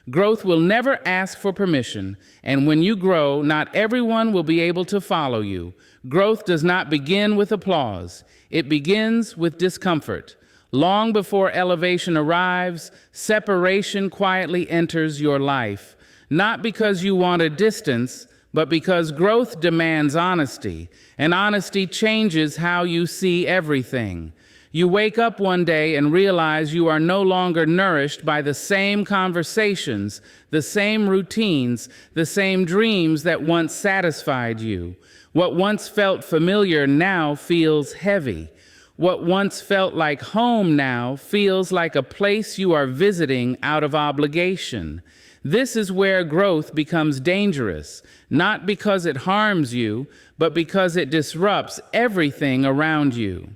Growth will never ask for permission, and when you grow, not everyone will be able to follow you. Growth does not begin with applause. It begins with discomfort. Long before elevation arrives, separation quietly enters your life, not because you want a distance, but because growth demands honesty, and honesty changes how you see everything. You wake up one day and realize you are no longer nourished by the same conversations, the same routines, the same dreams that once satisfied you. What once felt familiar now feels heavy. What once felt like home now feels like a place you are visiting out of obligation. This is where growth becomes dangerous, not because it harms you, but because it disrupts everything around you.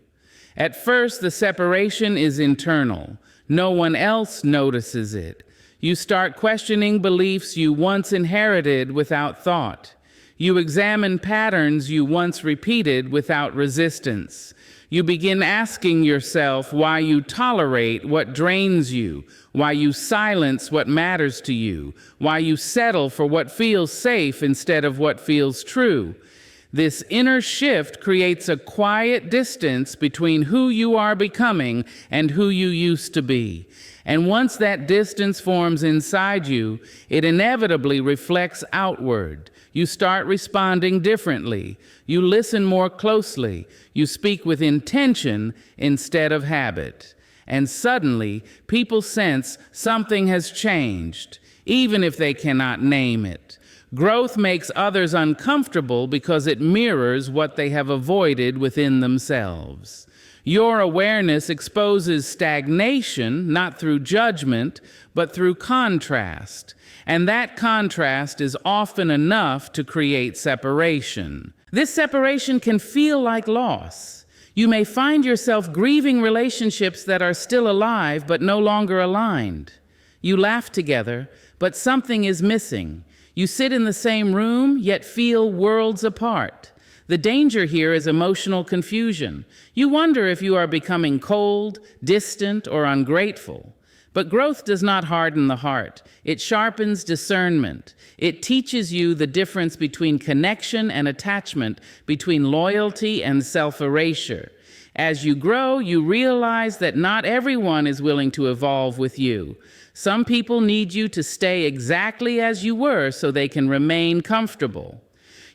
At first, the separation is internal. No one else notices it. You start questioning beliefs you once inherited without thought. You examine patterns you once repeated without resistance. You begin asking yourself why you tolerate what drains you, why you silence what matters to you, why you settle for what feels safe instead of what feels true. This inner shift creates a quiet distance between who you are becoming and who you used to be. And once that distance forms inside you, it inevitably reflects outward. You start responding differently. You listen more closely. You speak with intention instead of habit. And suddenly, people sense something has changed, even if they cannot name it. Growth makes others uncomfortable because it mirrors what they have avoided within themselves. Your awareness exposes stagnation, not through judgment, but through contrast. And that contrast is often enough to create separation. This separation can feel like loss. You may find yourself grieving relationships that are still alive but no longer aligned. You laugh together, but something is missing. You sit in the same room, yet feel worlds apart. The danger here is emotional confusion. You wonder if you are becoming cold, distant, or ungrateful. But growth does not harden the heart. It sharpens discernment. It teaches you the difference between connection and attachment, between loyalty and self-erasure. As you grow, you realize that not everyone is willing to evolve with you. Some people need you to stay exactly as you were so they can remain comfortable.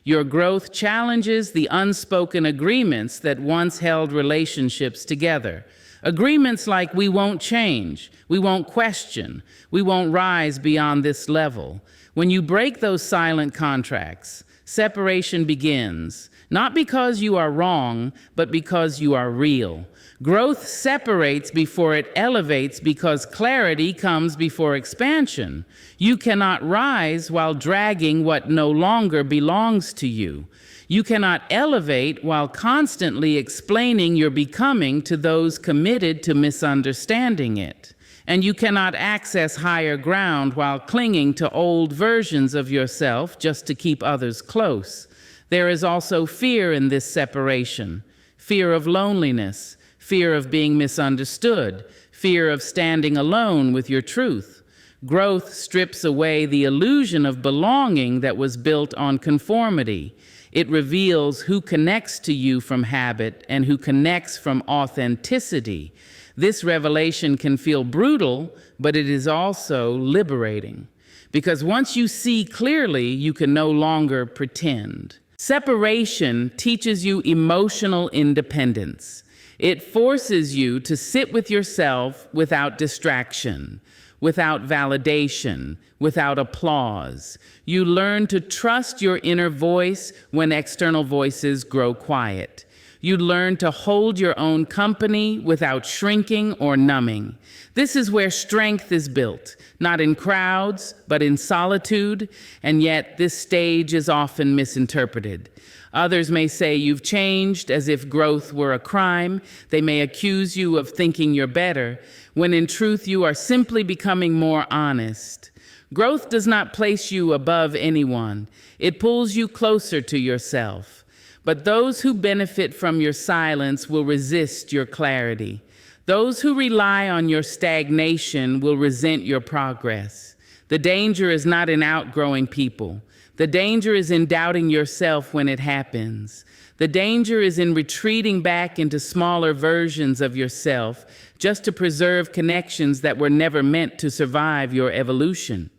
Your growth challenges the unspoken agreements that once held relationships together. Agreements like we won't change, we won't question, we won't rise beyond this level. When you break those silent contracts, separation begins, not because you are wrong, but because you are real. Growth separates before it elevates because clarity comes before expansion. You cannot rise while dragging what no longer belongs to you. You cannot elevate while constantly explaining your becoming to those committed to misunderstanding it. And you cannot access higher ground while clinging to old versions of yourself just to keep others close. There is also fear in this separation, fear of loneliness, fear of being misunderstood, fear of standing alone with your truth. Growth strips away the illusion of belonging that was built on conformity. It reveals who connects to you from habit and who connects from authenticity. This revelation can feel brutal, but it is also liberating. Because once you see clearly, you can no longer pretend. Separation teaches you emotional independence. It forces you to sit with yourself without distraction, without validation, without applause. You learn to trust your inner voice when external voices grow quiet. You learn to hold your own company without shrinking or numbing. This is where strength is built, not in crowds, but in solitude, and yet this stage is often misinterpreted. Others may say you've changed, as if growth were a crime. They may accuse you of thinking you're better, when in truth you are simply becoming more honest. Growth does not place you above anyone. It pulls you closer to yourself. But those who benefit from your silence will resist your clarity. Those who rely on your stagnation will resent your progress. The danger is not in outgrowing people. The danger is in doubting yourself when it happens. The danger is in retreating back into smaller versions of yourself just to preserve connections that were never meant to survive your evolution.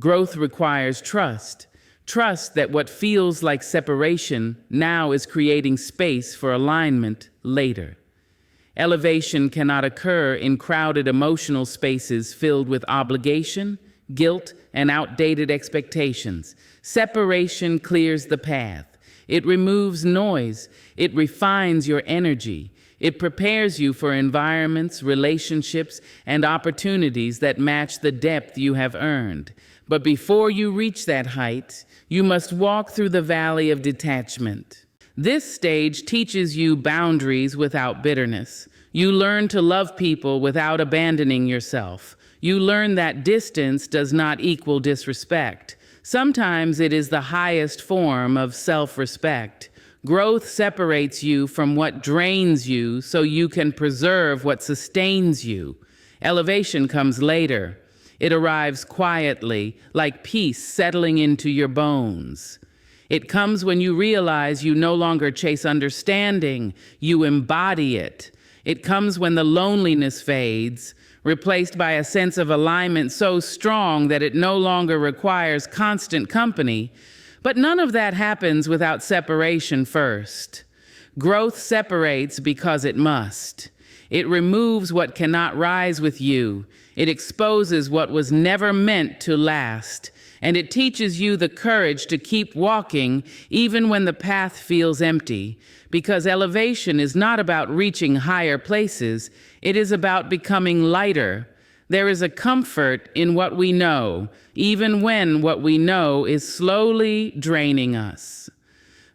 Growth requires trust. Trust that what feels like separation now is creating space for alignment later. Elevation cannot occur in crowded emotional spaces filled with obligation, guilt, and outdated expectations. Separation clears the path. It removes noise. It refines your energy. It prepares you for environments, relationships, and opportunities that match the depth you have earned. But before you reach that height, you must walk through the valley of detachment. This stage teaches you boundaries without bitterness. You learn to love people without abandoning yourself. You learn that distance does not equal disrespect. Sometimes it is the highest form of self-respect. Growth separates you from what drains you so you can preserve what sustains you. Elevation comes later. It arrives quietly, like peace settling into your bones. It comes when you realize you no longer chase understanding, you embody it. It comes when the loneliness fades, replaced by a sense of alignment so strong that it no longer requires constant company. But none of that happens without separation first. Growth separates because it must. It removes what cannot rise with you. It exposes what was never meant to last. And it teaches you the courage to keep walking even when the path feels empty. Because elevation is not about reaching higher places, it is about becoming lighter. There is a comfort in what we know, even when what we know is slowly draining us.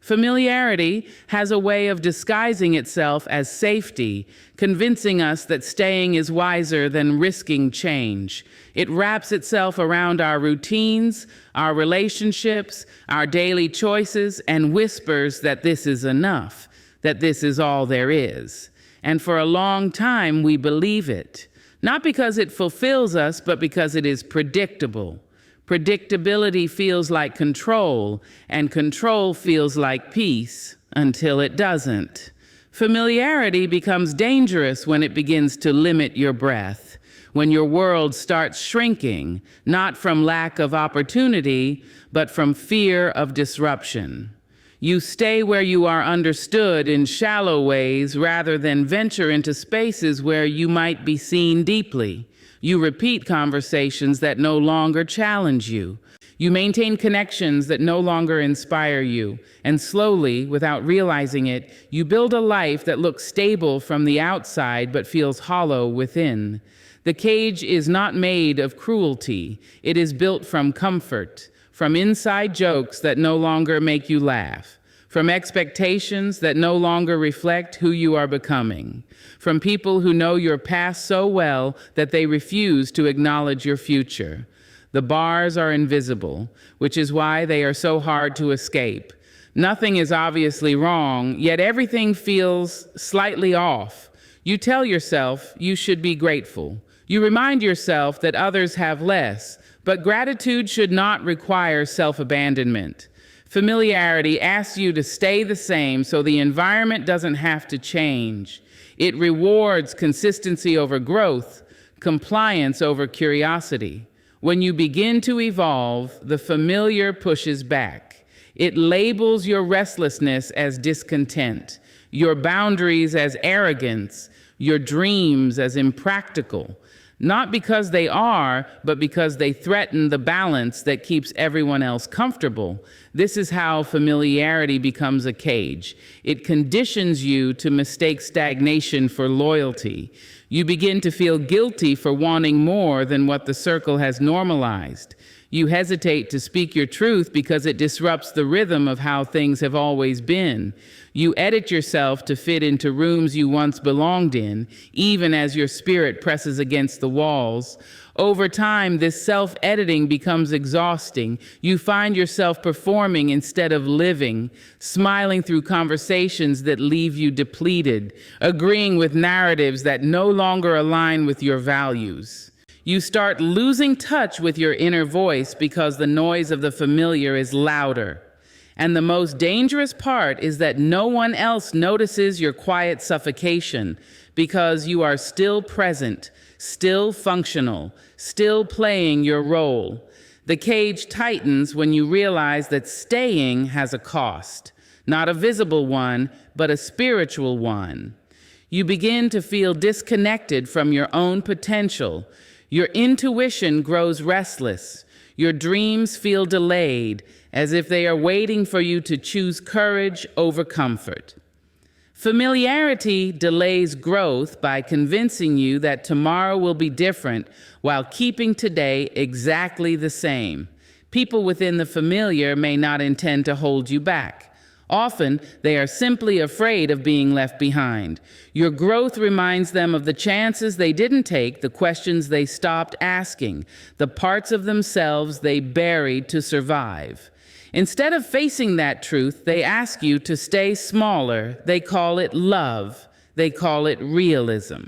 Familiarity has a way of disguising itself as safety, convincing us that staying is wiser than risking change. It wraps itself around our routines, our relationships, our daily choices, and whispers that this is enough, that this is all there is. And for a long time, we believe it, not because it fulfills us, but because it is predictable. Predictability feels like control, and control feels like peace until it doesn't. Familiarity becomes dangerous when it begins to limit your breath, when your world starts shrinking, not from lack of opportunity, but from fear of disruption. You stay where you are understood in shallow ways rather than venture into spaces where you might be seen deeply. You repeat conversations that no longer challenge you. You maintain connections that no longer inspire you. And slowly, without realizing it, you build a life that looks stable from the outside but feels hollow within. The cage is not made of cruelty. It is built from comfort, from inside jokes that no longer make you laugh, from expectations that no longer reflect who you are becoming, from people who know your past so well that they refuse to acknowledge your future. The bars are invisible, which is why they are so hard to escape. Nothing is obviously wrong, yet everything feels slightly off. You tell yourself you should be grateful. You remind yourself that others have less, but gratitude should not require self-abandonment. Familiarity asks you to stay the same so the environment doesn't have to change. It rewards consistency over growth, compliance over curiosity. When you begin to evolve, the familiar pushes back. It labels your restlessness as discontent, your boundaries as arrogance, your dreams as impractical. Not because they are, but because they threaten the balance that keeps everyone else comfortable. This is how familiarity becomes a cage. It conditions you to mistake stagnation for loyalty. You begin to feel guilty for wanting more than what the circle has normalized. You hesitate to speak your truth because it disrupts the rhythm of how things have always been. You edit yourself to fit into rooms you once belonged in, even as your spirit presses against the walls. Over time, this self-editing becomes exhausting. You find yourself performing instead of living, smiling through conversations that leave you depleted, agreeing with narratives that no longer align with your values. You start losing touch with your inner voice because the noise of the familiar is louder. And the most dangerous part is that no one else notices your quiet suffocation because you are still present, still functional, still playing your role. The cage tightens when you realize that staying has a cost, not a visible one, but a spiritual one. You begin to feel disconnected from your own potential. Your intuition grows restless. Your dreams feel delayed, as if they are waiting for you to choose courage over comfort. Familiarity delays growth by convincing you that tomorrow will be different while keeping today exactly the same. People within the familiar may not intend to hold you back. Often, they are simply afraid of being left behind. Your growth reminds them of the chances they didn't take, the questions they stopped asking, the parts of themselves they buried to survive. Instead of facing that truth, they ask you to stay smaller. They call it love. They call it realism.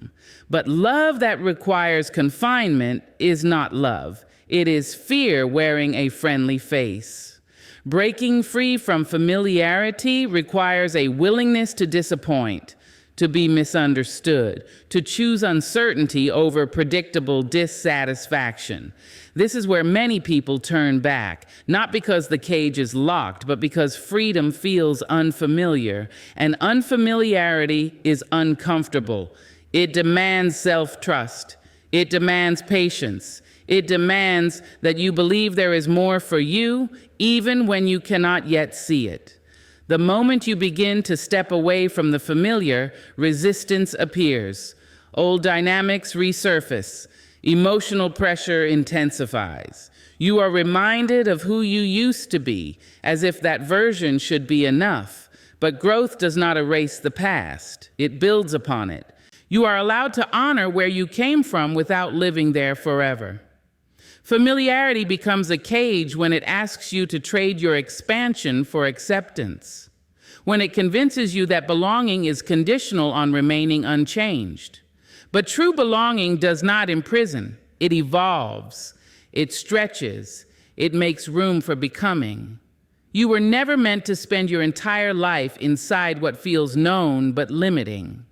But love that requires confinement is not love. It is fear wearing a friendly face. Breaking free from familiarity requires a willingness to disappoint, to be misunderstood, to choose uncertainty over predictable dissatisfaction. This is where many people turn back, not because the cage is locked, but because freedom feels unfamiliar, and unfamiliarity is uncomfortable. It demands self-trust. It demands patience. It demands that you believe there is more for you, even when you cannot yet see it. The moment you begin to step away from the familiar, resistance appears. Old dynamics resurface. Emotional pressure intensifies. You are reminded of who you used to be, as if that version should be enough. But growth does not erase the past. It builds upon it. You are allowed to honor where you came from without living there forever. Familiarity becomes a cage when it asks you to trade your expansion for acceptance, when it convinces you that belonging is conditional on remaining unchanged. But true belonging does not imprison. It evolves. It stretches. It makes room for becoming. You were never meant to spend your entire life inside what feels known but limiting.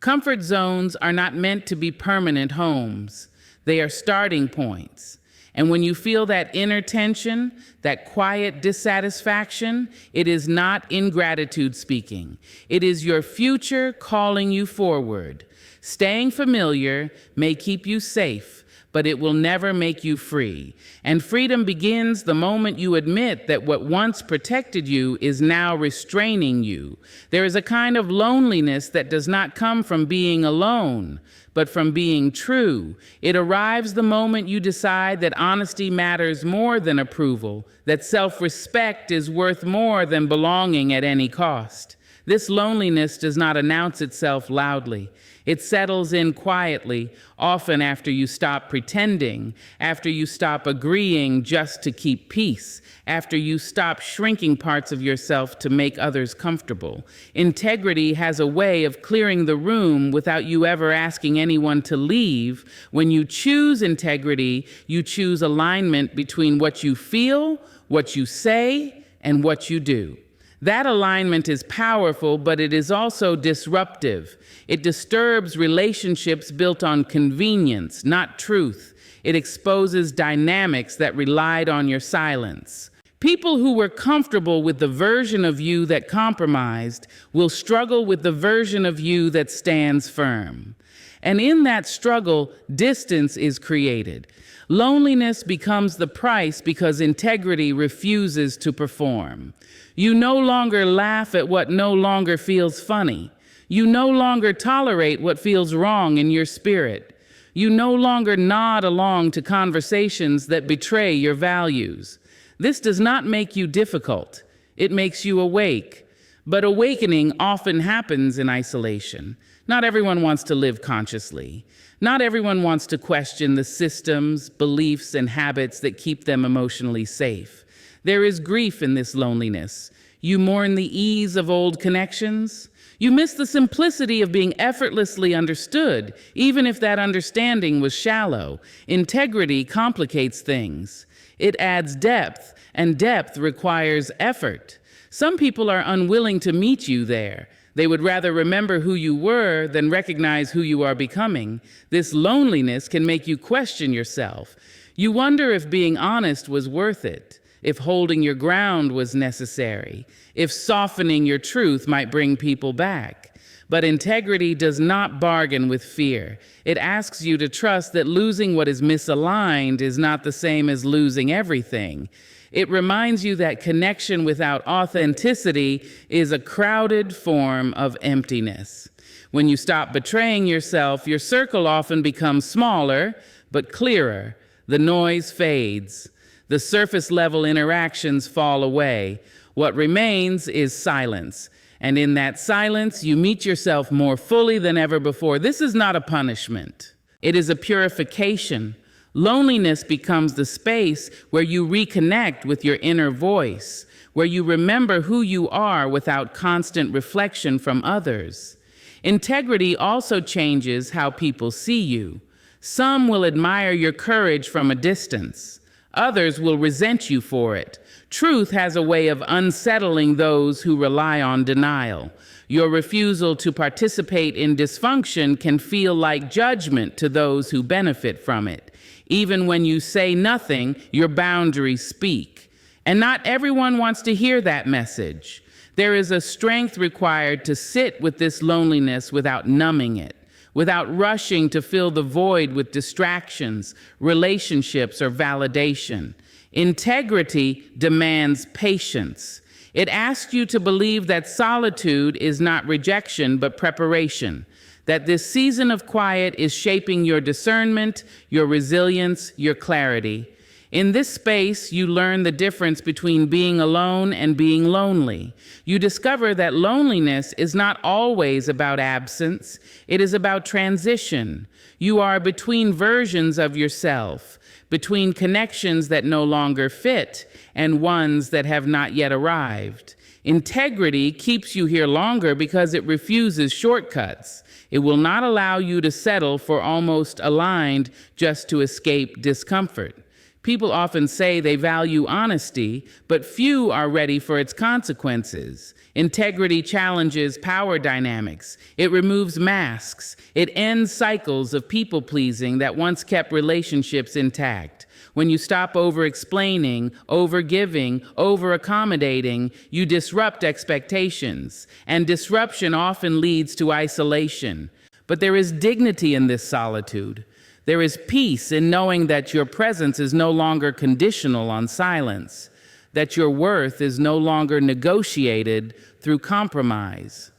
Comfort zones are not meant to be permanent homes. They are starting points. And when you feel that inner tension, that quiet dissatisfaction, it is not ingratitude speaking. It is your future calling you forward. Staying familiar may keep you safe, but it will never make you free. And freedom begins the moment you admit that what once protected you is now restraining you. There is a kind of loneliness that does not come from being alone, but from being true. It arrives the moment you decide that honesty matters more than approval, that self-respect is worth more than belonging at any cost. This loneliness does not announce itself loudly. It settles in quietly, often after you stop pretending, after you stop agreeing just to keep peace, after you stop shrinking parts of yourself to make others comfortable. Integrity has a way of clearing the room without you ever asking anyone to leave. When you choose integrity, you choose alignment between what you feel, what you say, and what you do. That alignment is powerful, but it is also disruptive. It disturbs relationships built on convenience, not truth. It exposes dynamics that relied on your silence. People who were comfortable with the version of you that compromised will struggle with the version of you that stands firm. And in that struggle, distance is created. Loneliness becomes the price because integrity refuses to perform. You no longer laugh at what no longer feels funny. You no longer tolerate what feels wrong in your spirit. You no longer nod along to conversations that betray your values. This does not make you difficult. It makes you awake. But awakening often happens in isolation. Not everyone wants to live consciously. Not everyone wants to question the systems, beliefs, and habits that keep them emotionally safe. There is grief in this loneliness. You mourn the ease of old connections. You miss the simplicity of being effortlessly understood, even if that understanding was shallow. Integrity complicates things. It adds depth, and depth requires effort. Some people are unwilling to meet you there. They would rather remember who you were than recognize who you are becoming. This loneliness can make you question yourself. You wonder if being honest was worth it, if holding your ground was necessary, if softening your truth might bring people back. But integrity does not bargain with fear. It asks you to trust that losing what is misaligned is not the same as losing everything. It reminds you that connection without authenticity is a crowded form of emptiness. When you stop betraying yourself, your circle often becomes smaller, but clearer. The noise fades. The surface level interactions fall away. What remains is silence. And in that silence, you meet yourself more fully than ever before. This is not a punishment. It is a purification. Loneliness becomes the space where you reconnect with your inner voice, where you remember who you are without constant reflection from others. Integrity also changes how people see you. Some will admire your courage from a distance. Others will resent you for it. Truth has a way of unsettling those who rely on denial. Your refusal to participate in dysfunction can feel like judgment to those who benefit from it. Even when you say nothing, your boundaries speak. And not everyone wants to hear that message. There is a strength required to sit with this loneliness without numbing it, without rushing to fill the void with distractions, relationships, or validation. Integrity demands patience. It asks you to believe that solitude is not rejection, but preparation, that this season of quiet is shaping your discernment, your resilience, your clarity. In this space, you learn the difference between being alone and being lonely. You discover that loneliness is not always about absence. It is about transition. You are between versions of yourself, between connections that no longer fit and ones that have not yet arrived. Integrity keeps you here longer because it refuses shortcuts. It will not allow you to settle for almost aligned just to escape discomfort. People often say they value honesty, but few are ready for its consequences. Integrity challenges power dynamics. It removes masks. It ends cycles of people-pleasing that once kept relationships intact. When you stop over-explaining, over-giving, over-accommodating, you disrupt expectations, and disruption often leads to isolation. But there is dignity in this solitude. There is peace in knowing that your presence is no longer conditional on silence, that your worth is no longer negotiated through compromise.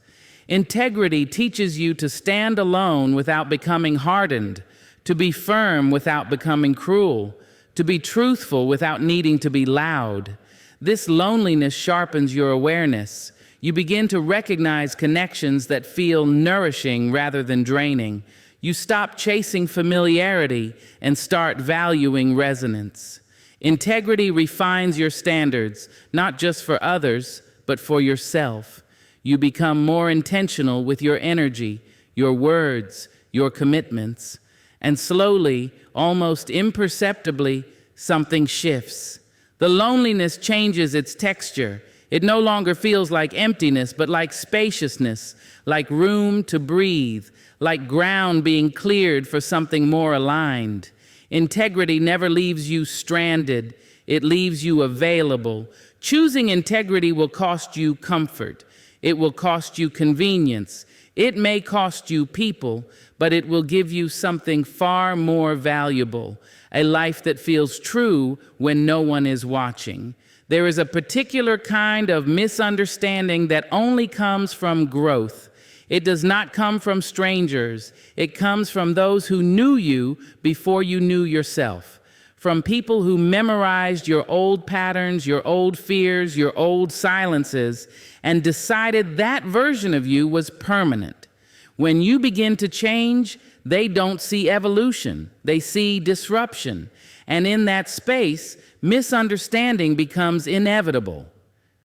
Integrity teaches you to stand alone without becoming hardened, to be firm without becoming cruel, to be truthful without needing to be loud. This loneliness sharpens your awareness. You begin to recognize connections that feel nourishing rather than draining. You stop chasing familiarity and start valuing resonance. Integrity refines your standards, not just for others, but for yourself. You become more intentional with your energy, your words, your commitments. And slowly, almost imperceptibly, something shifts. The loneliness changes its texture. It no longer feels like emptiness, but like spaciousness, like room to breathe, like ground being cleared for something more aligned. Integrity never leaves you stranded. It leaves you available. Choosing integrity will cost you comfort. It will cost you convenience. It may cost you people, but it will give you something far more valuable, a life that feels true when no one is watching. There is a particular kind of misunderstanding that only comes from growth. It does not come from strangers. It comes from those who knew you before you knew yourself. From people who memorized your old patterns, your old fears, your old silences, and decided that version of you was permanent. When you begin to change, they don't see evolution. They see disruption. And in that space, misunderstanding becomes inevitable.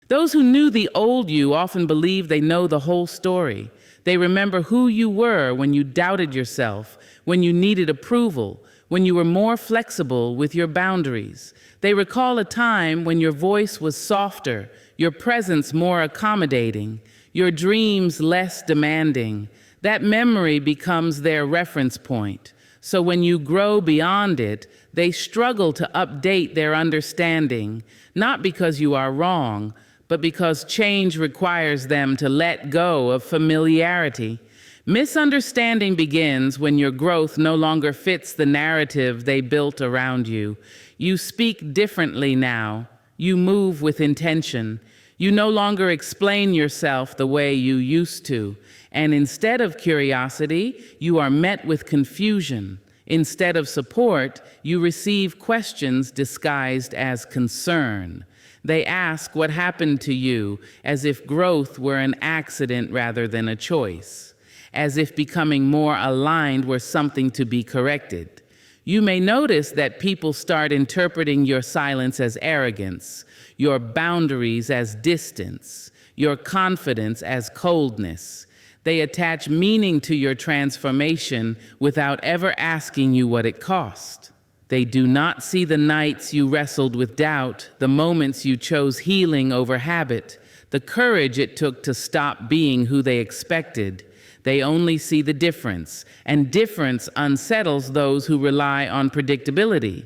Those who knew the old you often believe they know the whole story. They remember who you were when you doubted yourself, when you needed approval, when you were more flexible with your boundaries. They recall a time when your voice was softer, your presence more accommodating, your dreams less demanding. That memory becomes their reference point. So when you grow beyond it, they struggle to update their understanding, not because you are wrong, but because change requires them to let go of familiarity. Misunderstanding begins when your growth no longer fits the narrative they built around you. You speak differently now. You move with intention. You no longer explain yourself the way you used to. And instead of curiosity, you are met with confusion. Instead of support, you receive questions disguised as concern. They ask what happened to you, as if growth were an accident rather than a choice, as if becoming more aligned were something to be corrected. You may notice that people start interpreting your silence as arrogance, your boundaries as distance, your confidence as coldness. They attach meaning to your transformation without ever asking you what it cost. They do not see the nights you wrestled with doubt, the moments you chose healing over habit, the courage it took to stop being who they expected. They only see the difference, and difference unsettles those who rely on predictability.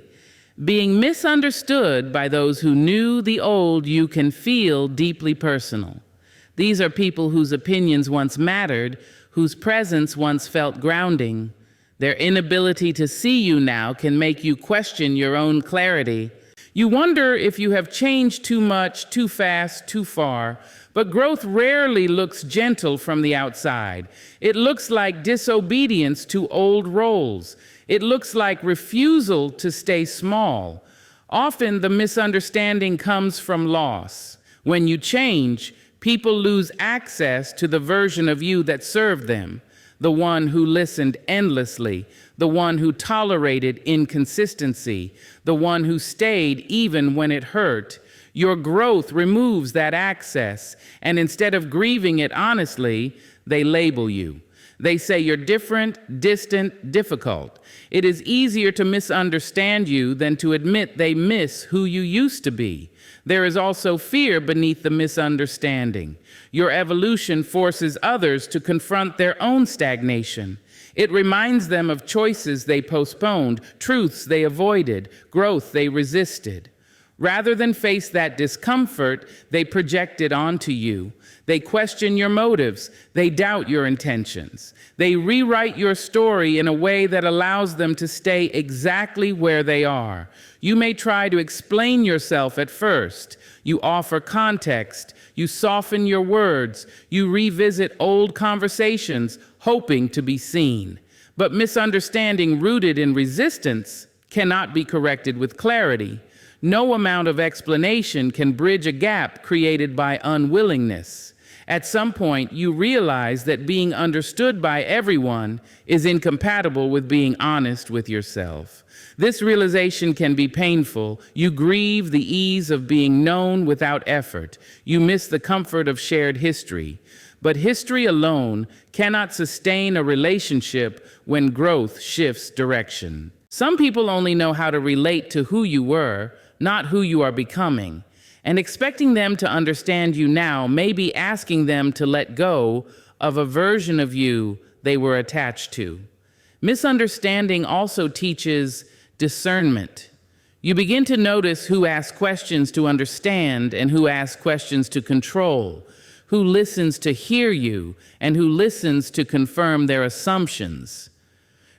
Being misunderstood by those who knew the old you can feel deeply personal. These are people whose opinions once mattered, whose presence once felt grounding. Their inability to see you now can make you question your own clarity. You wonder if you have changed too much, too fast, too far. But growth rarely looks gentle from the outside. It looks like disobedience to old roles. It looks like refusal to stay small. Often the misunderstanding comes from loss. When you change, people lose access to the version of you that served them. The one who listened endlessly, the one who tolerated inconsistency, the one who stayed even when it hurt. Your growth removes that access, and instead of grieving it honestly, they label you. They say you're different, distant, difficult. It is easier to misunderstand you than to admit they miss who you used to be. There is also fear beneath the misunderstanding. Your evolution forces others to confront their own stagnation. It reminds them of choices they postponed, truths they avoided, growth they resisted. Rather than face that discomfort, they project it onto you. They question your motives. They doubt your intentions. They rewrite your story in a way that allows them to stay exactly where they are. You may try to explain yourself at first. You offer context. You soften your words. You revisit old conversations, hoping to be seen. But misunderstanding rooted in resistance cannot be corrected with clarity. No amount of explanation can bridge a gap created by unwillingness. At some point, you realize that being understood by everyone is incompatible with being honest with yourself. This realization can be painful. You grieve the ease of being known without effort. You miss the comfort of shared history. But history alone cannot sustain a relationship when growth shifts direction. Some people only know how to relate to who you were, not who you are becoming. And expecting them to understand you now may be asking them to let go of a version of you they were attached to. Misunderstanding also teaches discernment. You begin to notice who asks questions to understand and who asks questions to control, who listens to hear you and who listens to confirm their assumptions.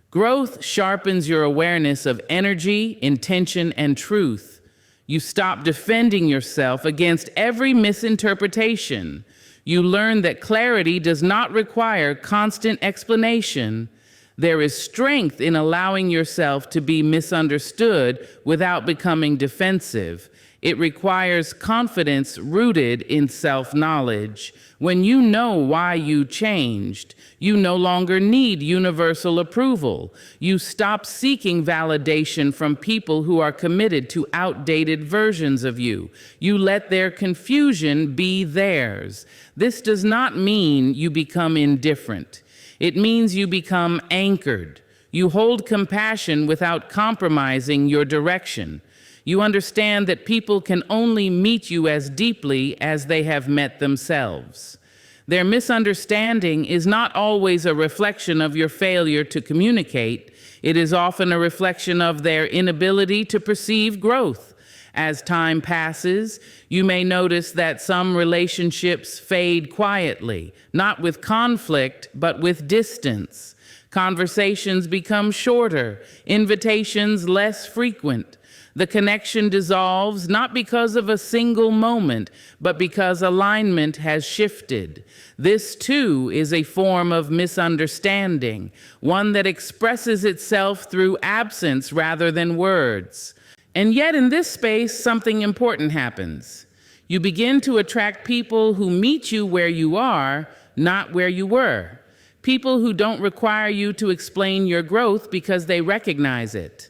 Growth sharpens your awareness of energy, intention, and truth. You stop defending yourself against every misinterpretation. You learn that clarity does not require constant explanation. There is strength in allowing yourself to be misunderstood without becoming defensive. It requires confidence rooted in self-knowledge. When you know why you changed, you no longer need universal approval. You stop seeking validation from people who are committed to outdated versions of you. You let their confusion be theirs. This does not mean you become indifferent. It means you become anchored. You hold compassion without compromising your direction. You understand that people can only meet you as deeply as they have met themselves. Their misunderstanding is not always a reflection of your failure to communicate. It is often a reflection of their inability to perceive growth. As time passes, you may notice that some relationships fade quietly, not with conflict, but with distance. Conversations become shorter, invitations less frequent. The connection dissolves not because of a single moment, but because alignment has shifted. This, too, is a form of misunderstanding, one that expresses itself through absence rather than words. And yet, in this space, something important happens. You begin to attract people who meet you where you are, not where you were. People who don't require you to explain your growth because they recognize it.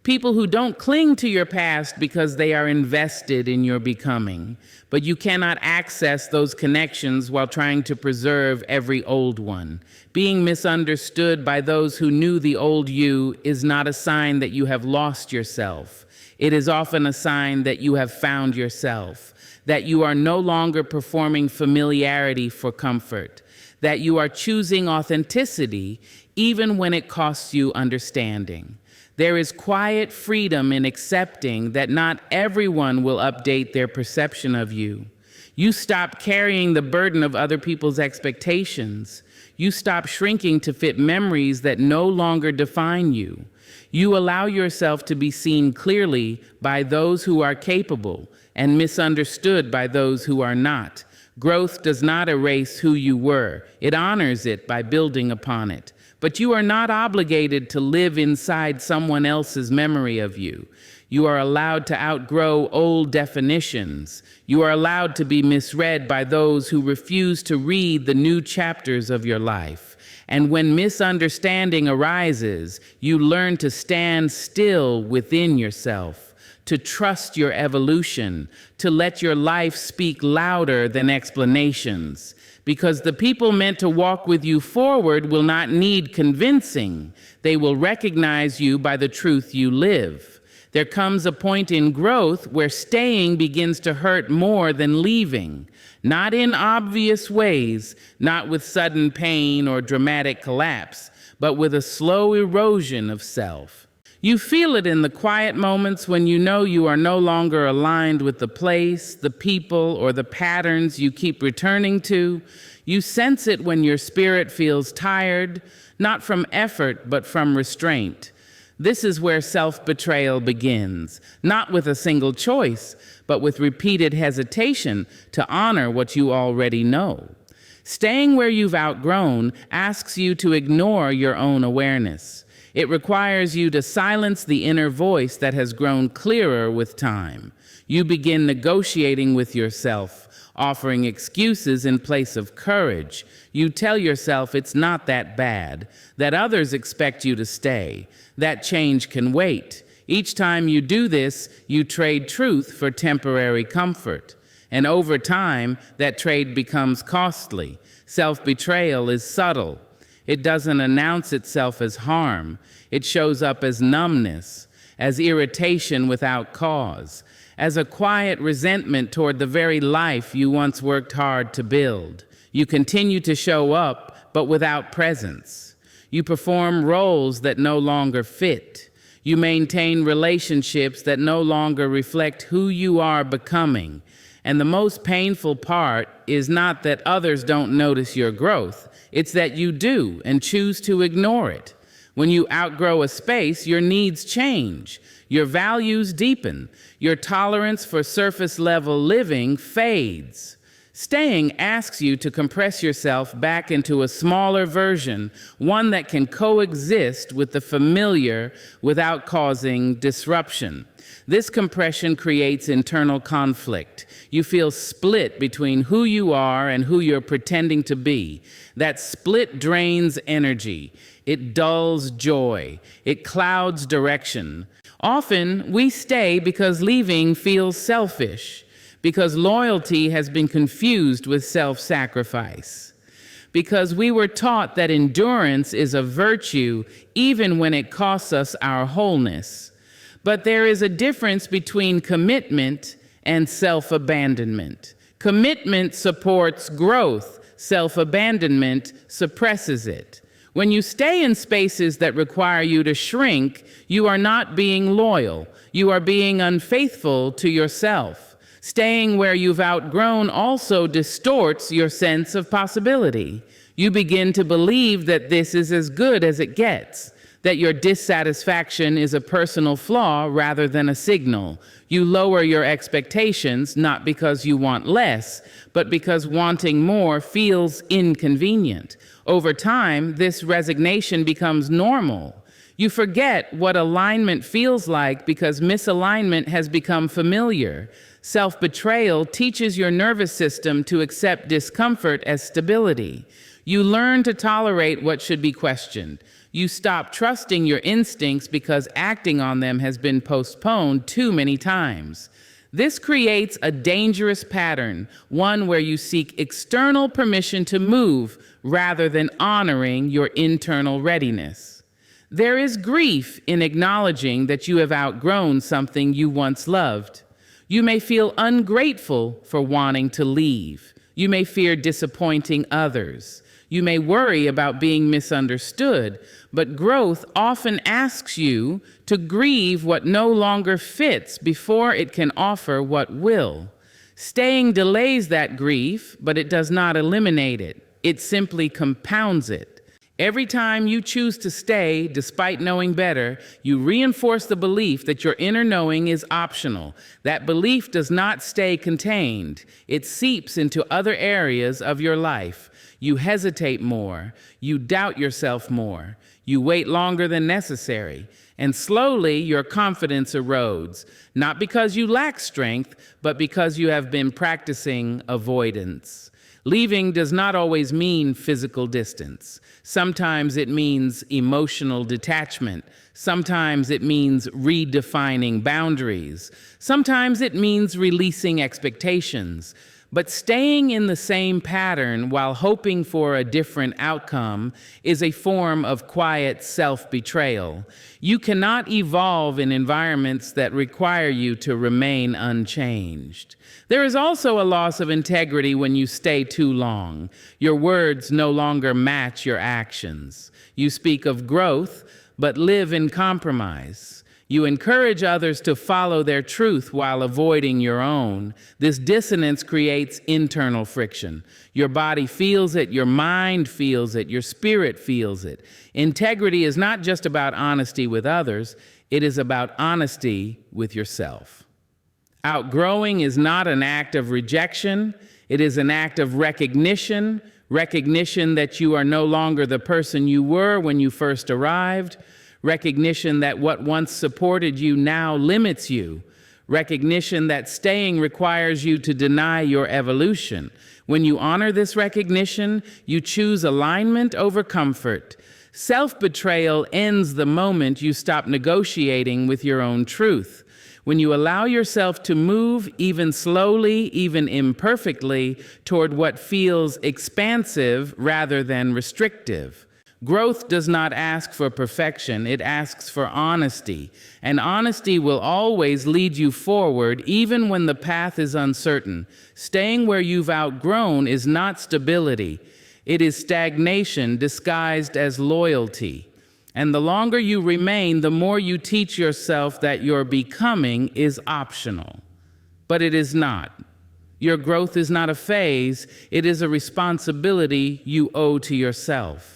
People who don't cling to your past because they are invested in your becoming. But you cannot access those connections while trying to preserve every old one. Being misunderstood by those who knew the old you is not a sign that you have lost yourself. It is often a sign that you have found yourself, that you are no longer performing familiarity for comfort, that you are choosing authenticity even when it costs you understanding. There is quiet freedom in accepting that not everyone will update their perception of you. You stop carrying the burden of other people's expectations. You stop shrinking to fit memories that no longer define you. You allow yourself to be seen clearly by those who are capable and misunderstood by those who are not. Growth does not erase who you were. It honors it by building upon it. But you are not obligated to live inside someone else's memory of you. You are allowed to outgrow old definitions. You are allowed to be misread by those who refuse to read the new chapters of your life. And when misunderstanding arises, you learn to stand still within yourself, to trust your evolution, to let your life speak louder than explanations. Because the people meant to walk with you forward will not need convincing. They will recognize you by the truth you live. There comes a point in growth where staying begins to hurt more than leaving. Not in obvious ways, not with sudden pain or dramatic collapse, but with a slow erosion of self. You feel it in the quiet moments when you know you are no longer aligned with the place, the people, or the patterns you keep returning to. You sense it when your spirit feels tired, not from effort, but from restraint. This is where self-betrayal begins, not with a single choice, but with repeated hesitation to honor what you already know. Staying where you've outgrown asks you to ignore your own awareness. It requires you to silence the inner voice that has grown clearer with time. You begin negotiating with yourself, offering excuses in place of courage. You tell yourself it's not that bad, that others expect you to stay, that change can wait. Each time you do this, you trade truth for temporary comfort. And over time, that trade becomes costly. Self-betrayal is subtle. It doesn't announce itself as harm. It shows up as numbness, as irritation without cause, as a quiet resentment toward the very life you once worked hard to build. You continue to show up, but without presence. You perform roles that no longer fit. You maintain relationships that no longer reflect who you are becoming. And the most painful part is not that others don't notice your growth. It's that you do and choose to ignore it. When you outgrow a space, your needs change. Your values deepen. Your tolerance for surface-level living fades. Staying asks you to compress yourself back into a smaller version, one that can coexist with the familiar without causing disruption. This compression creates internal conflict. You feel split between who you are and who you're pretending to be. That split drains energy. It dulls joy. It clouds direction. Often, we stay because leaving feels selfish, because loyalty has been confused with self-sacrifice, because we were taught that endurance is a virtue even when it costs us our wholeness. But there is a difference between commitment and self-abandonment. Commitment supports growth. Self-abandonment suppresses it. When you stay in spaces that require you to shrink, you are not being loyal. You are being unfaithful to yourself. Staying where you've outgrown also distorts your sense of possibility. You begin to believe that this is as good as it gets, that your dissatisfaction is a personal flaw rather than a signal. You lower your expectations not because you want less, but because wanting more feels inconvenient. Over time, this resignation becomes normal. You forget what alignment feels like because misalignment has become familiar. Self-betrayal teaches your nervous system to accept discomfort as stability. You learn to tolerate what should be questioned. You stop trusting your instincts because acting on them has been postponed too many times. This creates a dangerous pattern, one where you seek external permission to move rather than honoring your internal readiness. There is grief in acknowledging that you have outgrown something you once loved. You may feel ungrateful for wanting to leave. You may fear disappointing others. You may worry about being misunderstood, but growth often asks you to grieve what no longer fits before it can offer what will. Staying delays that grief, but it does not eliminate it. It simply compounds it. Every time you choose to stay, despite knowing better, you reinforce the belief that your inner knowing is optional. That belief does not stay contained. It seeps into other areas of your life. You hesitate more. You doubt yourself more. You wait longer than necessary. And slowly, your confidence erodes, not because you lack strength, but because you have been practicing avoidance. Leaving does not always mean physical distance. Sometimes it means emotional detachment. Sometimes it means redefining boundaries. Sometimes it means releasing expectations. But staying in the same pattern while hoping for a different outcome is a form of quiet self-betrayal. You cannot evolve in environments that require you to remain unchanged. There is also a loss of integrity when you stay too long. Your words no longer match your actions. You speak of growth, but live in compromise. You encourage others to follow their truth while avoiding your own. This dissonance creates internal friction. Your body feels it, your mind feels it, your spirit feels it. Integrity is not just about honesty with others, it is about honesty with yourself. Outgrowing is not an act of rejection, it is an act of recognition that you are no longer the person you were when you first arrived, recognition that what once supported you now limits you, recognition that staying requires you to deny your evolution. When you honor this recognition, you choose alignment over comfort. Self-betrayal ends the moment you stop negotiating with your own truth. When you allow yourself to move, even slowly, even imperfectly, toward what feels expansive rather than restrictive. Growth does not ask for perfection, it asks for honesty. And honesty will always lead you forward, even when the path is uncertain. Staying where you've outgrown is not stability. It is stagnation disguised as loyalty. And the longer you remain, the more you teach yourself that your becoming is optional. But it is not. Your growth is not a phase, it is a responsibility you owe to yourself.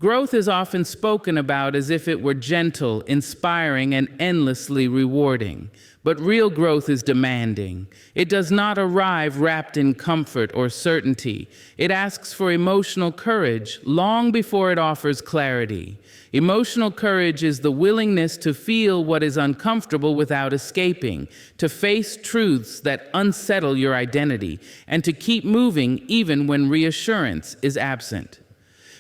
Growth is often spoken about as if it were gentle, inspiring, and endlessly rewarding. But real growth is demanding. It does not arrive wrapped in comfort or certainty. It asks for emotional courage long before it offers clarity. Emotional courage is the willingness to feel what is uncomfortable without escaping, to face truths that unsettle your identity, and to keep moving even when reassurance is absent.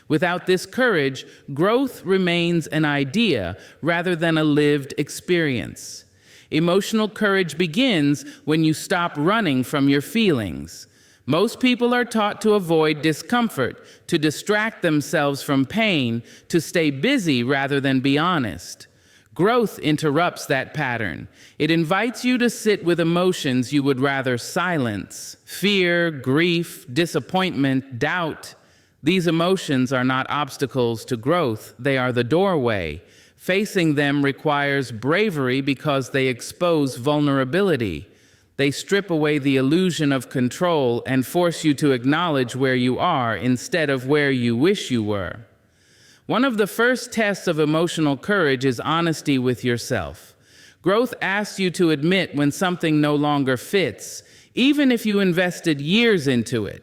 Without this courage, growth remains an idea rather than a lived experience. Emotional courage begins when you stop running from your feelings. Most people are taught to avoid discomfort, to distract themselves from pain, to stay busy rather than be honest. Growth interrupts that pattern. It invites you to sit with emotions you would rather silence: fear, grief, disappointment, doubt. These emotions are not obstacles to growth, they are the doorway. Facing them requires bravery because they expose vulnerability. They strip away the illusion of control and force you to acknowledge where you are instead of where you wish you were. One of the first tests of emotional courage is honesty with yourself. Growth asks you to admit when something no longer fits, even if you invested years into it.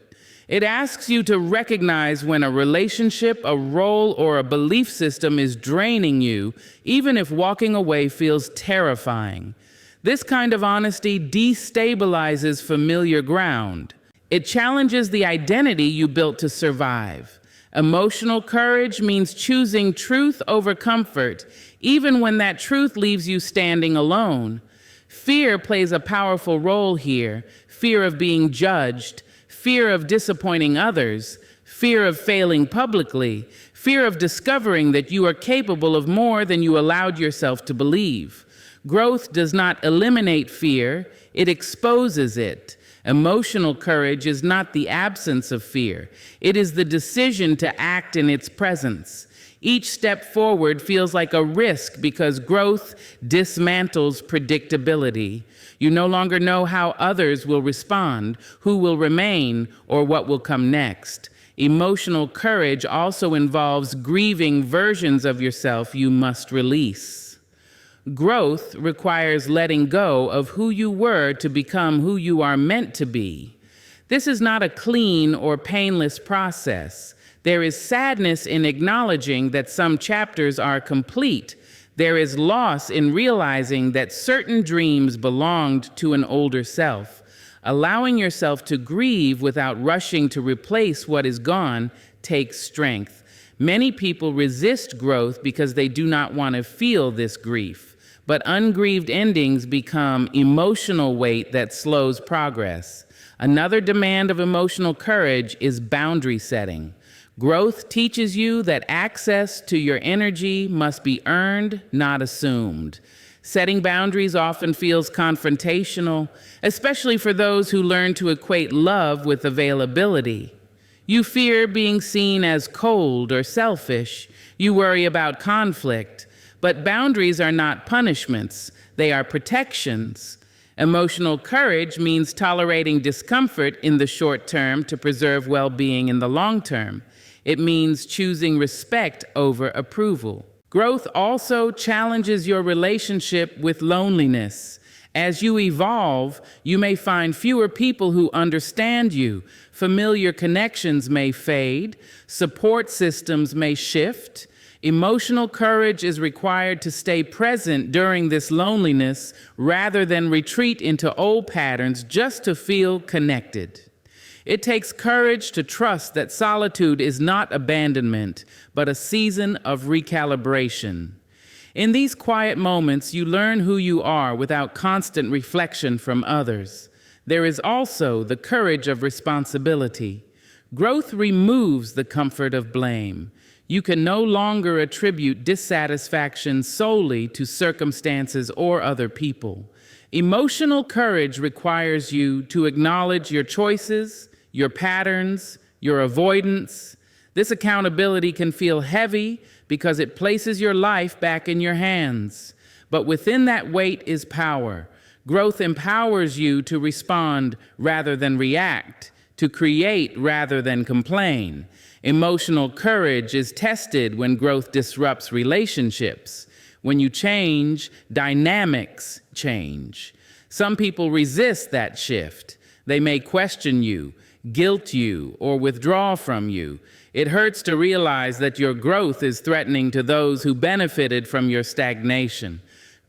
It asks you to recognize when a relationship, a role, or a belief system is draining you, even if walking away feels terrifying. This kind of honesty destabilizes familiar ground. It challenges the identity you built to survive. Emotional courage means choosing truth over comfort, even when that truth leaves you standing alone. Fear plays a powerful role here: fear of being judged, fear of disappointing others, fear of failing publicly, fear of discovering that you are capable of more than you allowed yourself to believe. Growth does not eliminate fear, it exposes it. Emotional courage is not the absence of fear, it is the decision to act in its presence. Each step forward feels like a risk because growth dismantles predictability. You no longer know how others will respond, who will remain, or what will come next. Emotional courage also involves grieving versions of yourself you must release. Growth requires letting go of who you were to become who you are meant to be. This is not a clean or painless process. There is sadness in acknowledging that some chapters are complete. There is loss in realizing that certain dreams belonged to an older self. Allowing yourself to grieve without rushing to replace what is gone takes strength. Many people resist growth because they do not want to feel this grief. But ungrieved endings become emotional weight that slows progress. Another demand of emotional courage is boundary setting. Growth teaches you that access to your energy must be earned, not assumed. Setting boundaries often feels confrontational, especially for those who learn to equate love with availability. You fear being seen as cold or selfish. You worry about conflict. But boundaries are not punishments, they are protections. Emotional courage means tolerating discomfort in the short term to preserve well-being in the long term. It means choosing respect over approval. Growth also challenges your relationship with loneliness. As you evolve, you may find fewer people who understand you. Familiar connections may fade. Support systems may shift. Emotional courage is required to stay present during this loneliness rather than retreat into old patterns just to feel connected. It takes courage to trust that solitude is not abandonment, but a season of recalibration. In these quiet moments, you learn who you are without constant reflection from others. There is also the courage of responsibility. Growth removes the comfort of blame. You can no longer attribute dissatisfaction solely to circumstances or other people. Emotional courage requires you to acknowledge your choices, your patterns, your avoidance. This accountability can feel heavy because it places your life back in your hands. But within that weight is power. Growth empowers you to respond rather than react, to create rather than complain. Emotional courage is tested when growth disrupts relationships. When you change, dynamics change. Some people resist that shift. They may question you, guilt you, or withdraw from you. It hurts to realize that your growth is threatening to those who benefited from your stagnation.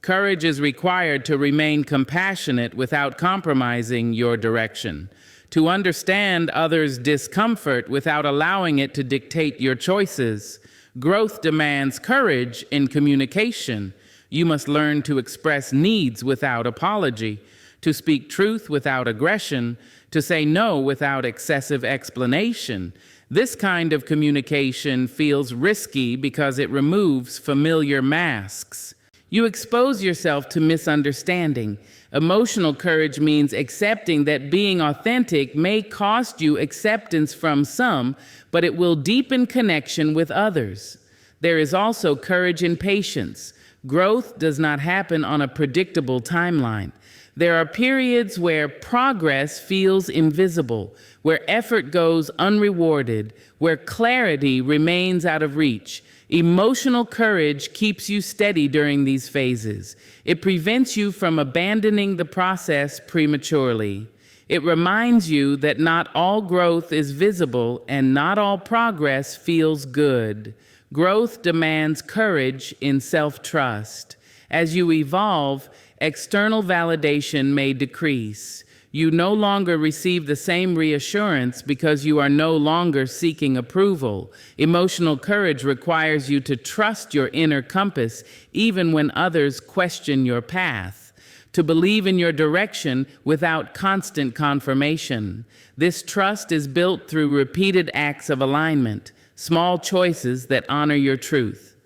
Courage is required to remain compassionate without compromising your direction, to understand others' discomfort without allowing it to dictate your choices. Growth demands courage in communication. You must learn to express needs without apology, to speak truth without aggression, to say no without excessive explanation. This kind of communication feels risky because it removes familiar masks. You expose yourself to misunderstanding. Emotional courage means accepting that being authentic may cost you acceptance from some, but it will deepen connection with others. There is also courage in patience. Growth does not happen on a predictable timeline. There are periods where progress feels invisible, where effort goes unrewarded, where clarity remains out of reach. Emotional courage keeps you steady during these phases. It prevents you from abandoning the process prematurely. It reminds you that not all growth is visible and not all progress feels good. Growth demands courage in self-trust. As you evolve, external validation may decrease. You no longer receive the same reassurance because you are no longer seeking approval. Emotional courage requires you to trust your inner compass even when others question your path, to believe in your direction without constant confirmation. This trust is built through repeated acts of alignment, small choices that honor your truth.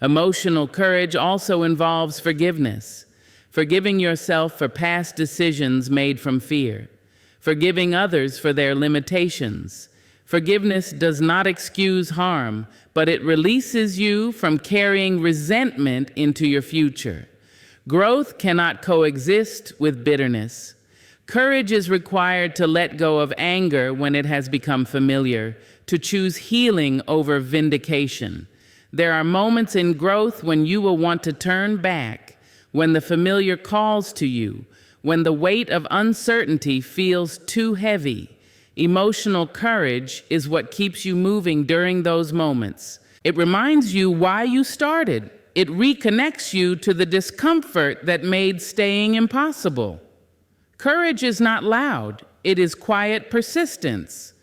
Emotional courage also involves forgiveness. Forgiving yourself for past decisions made from fear. Forgiving others for their limitations. Forgiveness does not excuse harm, but it releases you from carrying resentment into your future. Growth cannot coexist with bitterness. Courage is required to let go of anger when it has become familiar, to choose healing over vindication. There are moments in growth when you will want to turn back, when the familiar calls to you, when the weight of uncertainty feels too heavy. Emotional courage is what keeps you moving during those moments. It reminds you why you started. It reconnects you to the discomfort that made staying impossible. Courage is not loud. It is quiet persistence.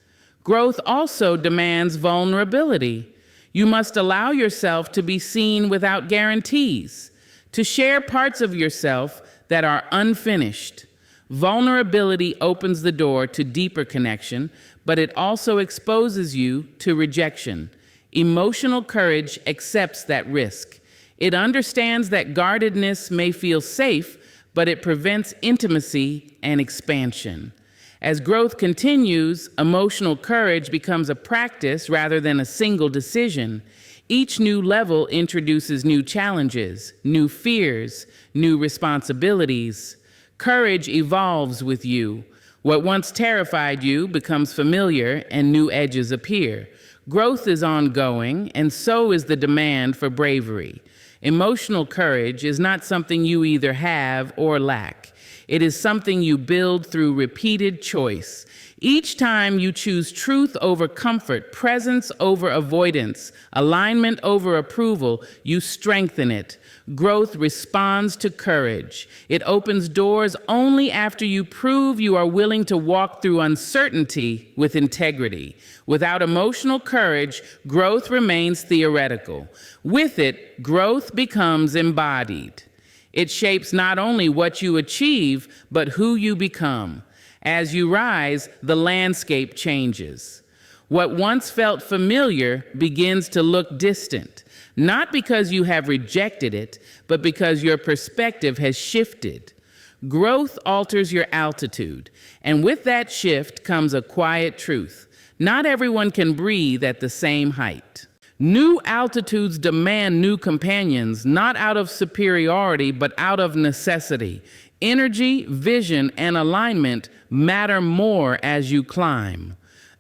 Growth also demands vulnerability. You must allow yourself to be seen without guarantees, to share parts of yourself that are unfinished. Vulnerability opens the door to deeper connection, but it also exposes you to rejection. Emotional courage accepts that risk. It understands that guardedness may feel safe, but it prevents intimacy and expansion. As growth continues, emotional courage becomes a practice rather than a single decision. Each new level introduces new challenges, new fears, new responsibilities. Courage evolves with you. What once terrified you becomes familiar and new edges appear. Growth is ongoing, and so is the demand for bravery. Emotional courage is not something you either have or lack. It is something you build through repeated choice. Each time you choose truth over comfort, presence over avoidance, alignment over approval, you strengthen it. Growth responds to courage. It opens doors only after you prove you are willing to walk through uncertainty with integrity. Without emotional courage, growth remains theoretical. With it, growth becomes embodied. It shapes not only what you achieve, but who you become. As you rise, the landscape changes. What once felt familiar begins to look distant, not because you have rejected it, but because your perspective has shifted. Growth alters your altitude, and with that shift comes a quiet truth. Not everyone can breathe at the same height. New altitudes demand new companions, not out of superiority, but out of necessity. Energy, vision, and alignment matter more as you climb.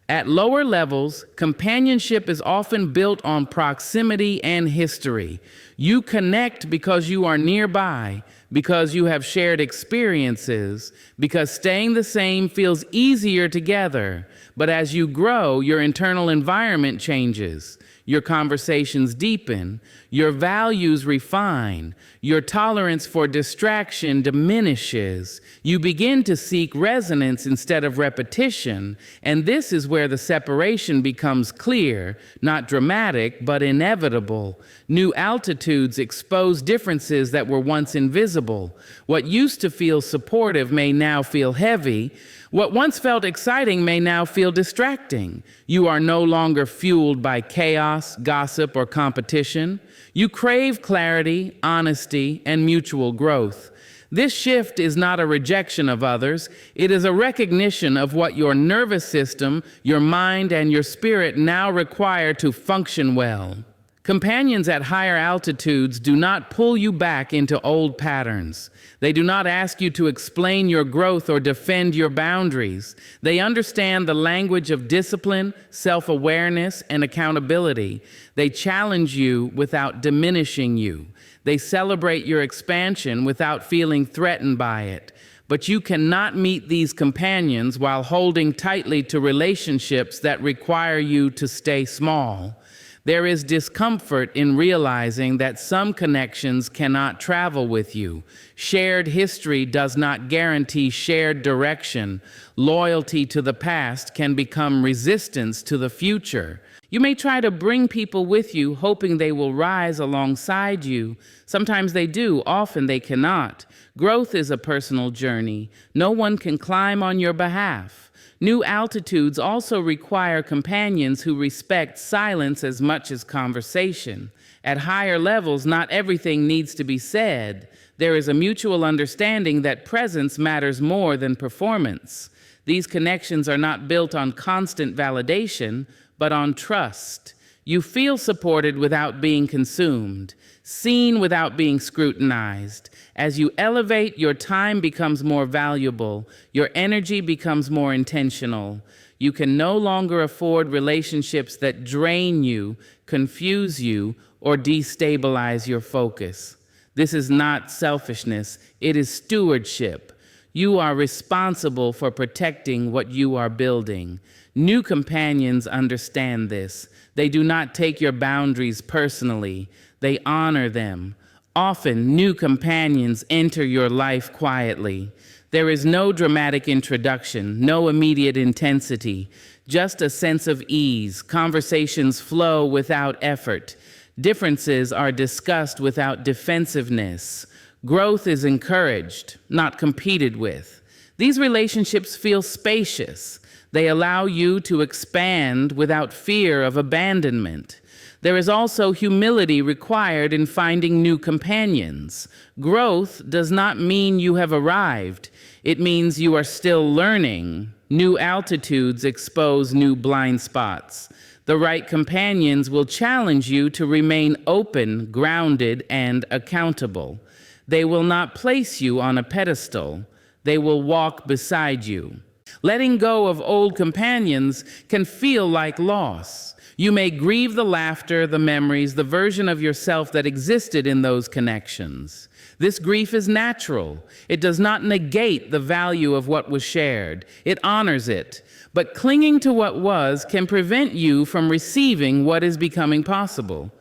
At lower levels, companionship is often built on proximity and history. You connect because you are nearby, because you have shared experiences, because staying the same feels easier together. But as you grow, your internal environment changes. Your conversations deepen, your values refine, your tolerance for distraction diminishes. You begin to seek resonance instead of repetition, and this is where the separation becomes clear, not dramatic, but inevitable. New altitudes expose differences that were once invisible. What used to feel supportive may now feel heavy. What once felt exciting may now feel distracting. You are no longer fueled by chaos, gossip, or competition. You crave clarity, honesty, and mutual growth. This shift is not a rejection of others. It is a recognition of what your nervous system, your mind, and your spirit now require to function well. Companions at higher altitudes do not pull you back into old patterns. They do not ask you to explain your growth or defend your boundaries. They understand the language of discipline, self-awareness, and accountability. They challenge you without diminishing you. They celebrate your expansion without feeling threatened by it. But you cannot meet these companions while holding tightly to relationships that require you to stay small. There is discomfort in realizing that some connections cannot travel with you. Shared history does not guarantee shared direction. Loyalty to the past can become resistance to the future. You may try to bring people with you, hoping they will rise alongside you. Sometimes they do, often they cannot. Growth is a personal journey. No one can climb on your behalf. New altitudes also require companions who respect silence as much as conversation. At higher levels, not everything needs to be said. There is a mutual understanding that presence matters more than performance. These connections are not built on constant validation, but on trust. You feel supported without being consumed, seen without being scrutinized. As you elevate, your time becomes more valuable. Your energy becomes more intentional. You can no longer afford relationships that drain you, confuse you, or destabilize your focus. This is not selfishness, it is stewardship. You are responsible for protecting what you are building. New companions understand this. They do not take your boundaries personally. They honor them. Often, new companions enter your life quietly. There is no dramatic introduction, no immediate intensity, just a sense of ease. Conversations flow without effort. Differences are discussed without defensiveness. Growth is encouraged, not competed with. These relationships feel spacious. They allow you to expand without fear of abandonment. There is also humility required in finding new companions. Growth does not mean you have arrived. It means you are still learning. New altitudes expose new blind spots. The right companions will challenge you to remain open, grounded, and accountable. They will not place you on a pedestal. They will walk beside you. Letting go of old companions can feel like loss. You may grieve the laughter, the memories, the version of yourself that existed in those connections. This grief is natural. It does not negate the value of what was shared. It honors it. But clinging to what was can prevent you from receiving what is becoming possible.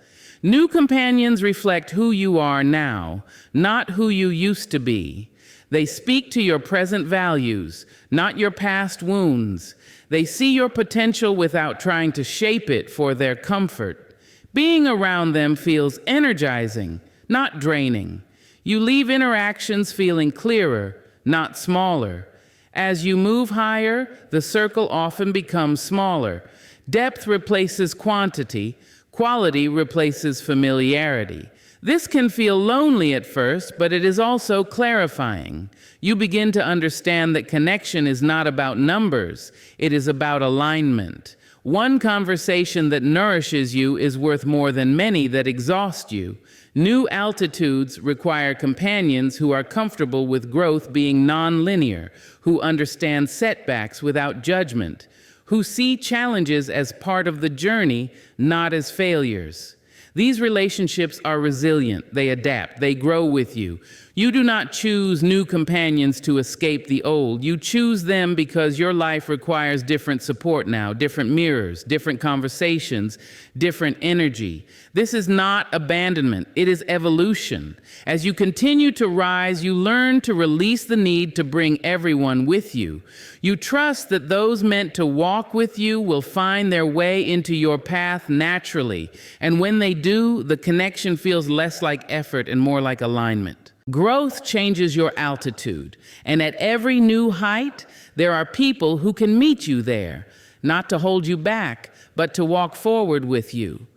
New companions reflect who you are now, not who you used to be. They speak to your present values, not your past wounds. They see your potential without trying to shape it for their comfort. Being around them feels energizing, not draining. You leave interactions feeling clearer, not smaller. As you move higher, the circle often becomes smaller. Depth replaces quantity. Quality replaces familiarity. This can feel lonely at first, but it is also clarifying. You begin to understand that connection is not about numbers, it is about alignment. One conversation that nourishes you is worth more than many that exhaust you. New altitudes require companions who are comfortable with growth being non-linear, who understand setbacks without judgment, who see challenges as part of the journey, not as failures. These relationships are resilient, they adapt, they grow with you. You do not choose new companions to escape the old. You choose them because your life requires different support now, different mirrors, different conversations, different energy. This is not abandonment, it is evolution. As you continue to rise, you learn to release the need to bring everyone with you. You trust that those meant to walk with you will find their way into your path naturally. And when they do, the connection feels less like effort and more like alignment. Growth changes your altitude, and at every new height, there are people who can meet you there, not to hold you back, but to walk forward with you.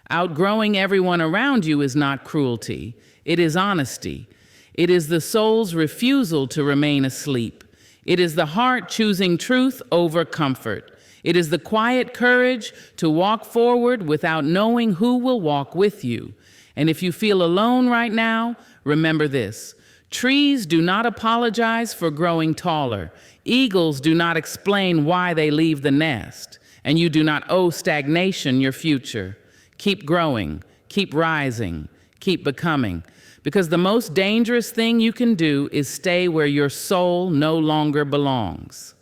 Outgrowing everyone around you is not cruelty, it is honesty. It is the soul's refusal to remain asleep. It is the heart choosing truth over comfort. It is the quiet courage to walk forward without knowing who will walk with you. And if you feel alone right now, remember this: trees do not apologize for growing taller. Eagles do not explain why they leave the nest. And you do not owe stagnation your future. Keep growing, keep rising, keep becoming. Because the most dangerous thing you can do is stay where your soul no longer belongs.